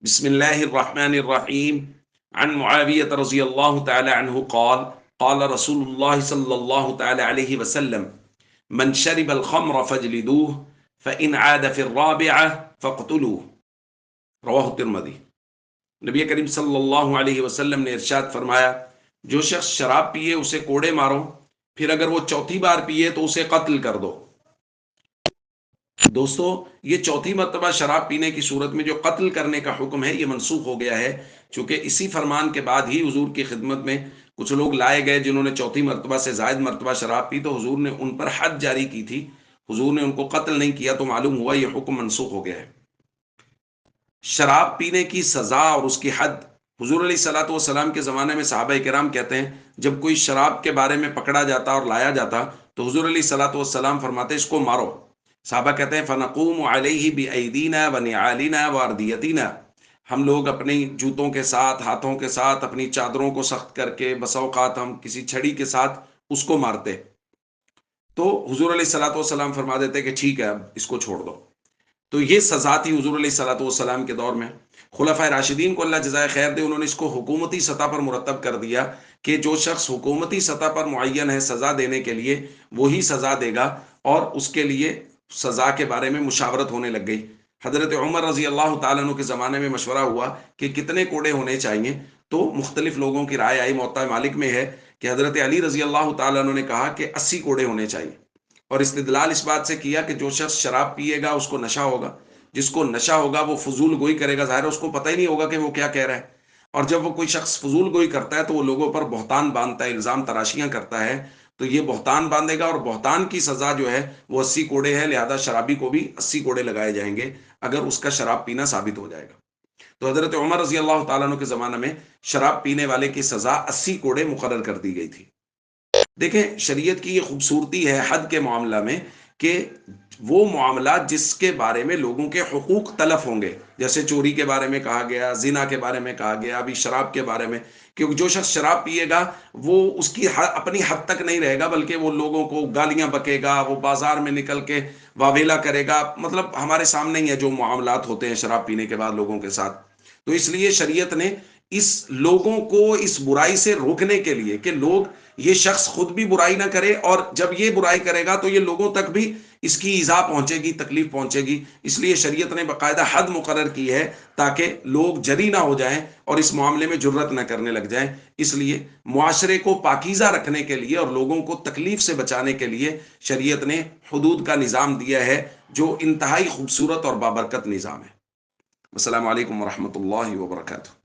بسم الله الرحمن الرحيم عن معاوية رضي الله تعالى عنه قال قال رسول الله صلى الله تعالى عليه وسلم من شرب الخمر فاجلدوه فإن عاد في الرابعة فاقتلوه رواہ الترمذی۔ نبی کریم صلی اللہ علیہ وسلم نے ارشاد فرمایا، جو شخص شراب پیے اسے کوڑے مارو، پھر اگر وہ چوتھی بار پیے تو اسے قتل کر دو۔ دوستو، یہ چوتھی مرتبہ شراب پینے کی صورت میں جو قتل کرنے کا حکم ہے یہ منسوخ ہو گیا ہے، چونکہ اسی فرمان کے بعد ہی حضور کی خدمت میں کچھ لوگ لائے گئے جنہوں نے چوتھی مرتبہ سے زائد مرتبہ شراب پی، تو حضور نے ان پر حد جاری کی تھی، حضور نے ان کو قتل نہیں کیا، تو معلوم ہوا یہ حکم منسوخ ہو گیا ہے۔ شراب پینے کی سزا اور اس کی حد، حضور علیہ الصلوۃ والسلام کے زمانے میں صحابہ کرام کہتے ہیں جب کوئی شراب کے بارے میں پکڑا جاتا اور لایا جاتا تو حضور علیہ الصلوۃ والسلام فرماتے اس کو مارو۔ صحابہ کہتے ہیں فنقوم علیہ بایدینا ونعالنا واردیتنا، ہم لوگ اپنی جوتوں کے ساتھ، ہاتھوں کے ساتھ، اپنی چادروں کو سخت کر کے، بس اوقات ہم کسی چھڑی کے ساتھ اس کو مارتے، تو حضور علیہ الصلوۃ والسلام فرما دیتے کہ ٹھیک ہے اب اس کو چھوڑ دو۔ تو یہ سزا تھی حضور علیہ الصلوۃ والسلام کے دور میں۔ خلفائے راشدین کو اللہ جزائے خیر دے، انہوں نے اس کو حکومتی سطح پر مرتب کر دیا کہ جو شخص حکومتی سطح پر معین ہے سزا دینے کے لیے وہی سزا دے گا، اور اس کے لیے سزا کے بارے میں مشاورت ہونے لگ گئی۔ حضرت عمر رضی اللہ تعالیٰ عنہ کے زمانے میں مشورہ ہوا کہ کتنے کوڑے ہونے چاہیے، تو مختلف لوگوں کی رائے آئی۔ موطا مالک میں ہے کہ حضرت علی رضی اللہ تعالیٰ عنہ نے کہا کہ 80 کوڑے ہونے چاہیے، اور استدلال اس بات سے کیا کہ جو شخص شراب پیے گا اس کو نشہ ہوگا، جس کو نشہ ہوگا وہ فضول گوئی کرے گا، ظاہر ہے اس کو پتہ ہی نہیں ہوگا کہ وہ کیا کہہ رہا ہے، اور جب وہ کوئی شخص فضول گوئی کرتا ہے تو وہ لوگوں پر بہتان باندھتا ہے، الزام تراشیاں کرتا ہے، تو یہ بہتان باندھے گا، اور بہتان کی سزا جو ہے وہ 80 کوڑے ہے، لہذا شرابی کو بھی 80 کوڑے لگائے جائیں گے اگر اس کا شراب پینا ثابت ہو جائے گا۔ تو حضرت عمر رضی اللہ تعالیٰ عنہ کے زمانے میں شراب پینے والے کی سزا 80 کوڑے مقرر کر دی گئی تھی۔ دیکھیں شریعت کی یہ خوبصورتی ہے حد کے معاملہ میں کہ وہ معاملات جس کے بارے میں لوگوں کے حقوق تلف ہوں گے، جیسے چوری کے بارے میں کہا گیا، زنا کے بارے میں کہا گیا، ابھی شراب کے بارے میں، کیونکہ جو شخص شراب پیے گا وہ اس کی اپنی حد تک نہیں رہے گا، بلکہ وہ لوگوں کو گالیاں بکے گا، وہ بازار میں نکل کے واویلا کرے گا، مطلب ہمارے سامنے ہی ہے جو معاملات ہوتے ہیں شراب پینے کے بعد لوگوں کے ساتھ۔ تو اس لیے شریعت نے اس لوگوں کو اس برائی سے روکنے کے لیے کہ لوگ یہ شخص خود بھی برائی نہ کرے، اور جب یہ برائی کرے گا تو یہ لوگوں تک بھی اس کی ایذا پہنچے گی، تکلیف پہنچے گی، اس لیے شریعت نے باقاعدہ حد مقرر کی ہے تاکہ لوگ جری نہ ہو جائیں اور اس معاملے میں جرت نہ کرنے لگ جائیں۔ اس لیے معاشرے کو پاکیزہ رکھنے کے لیے اور لوگوں کو تکلیف سے بچانے کے لیے شریعت نے حدود کا نظام دیا ہے، جو انتہائی خوبصورت اور بابرکت نظام ہے۔ السلام علیکم ورحمۃ اللہ وبرکاتہ۔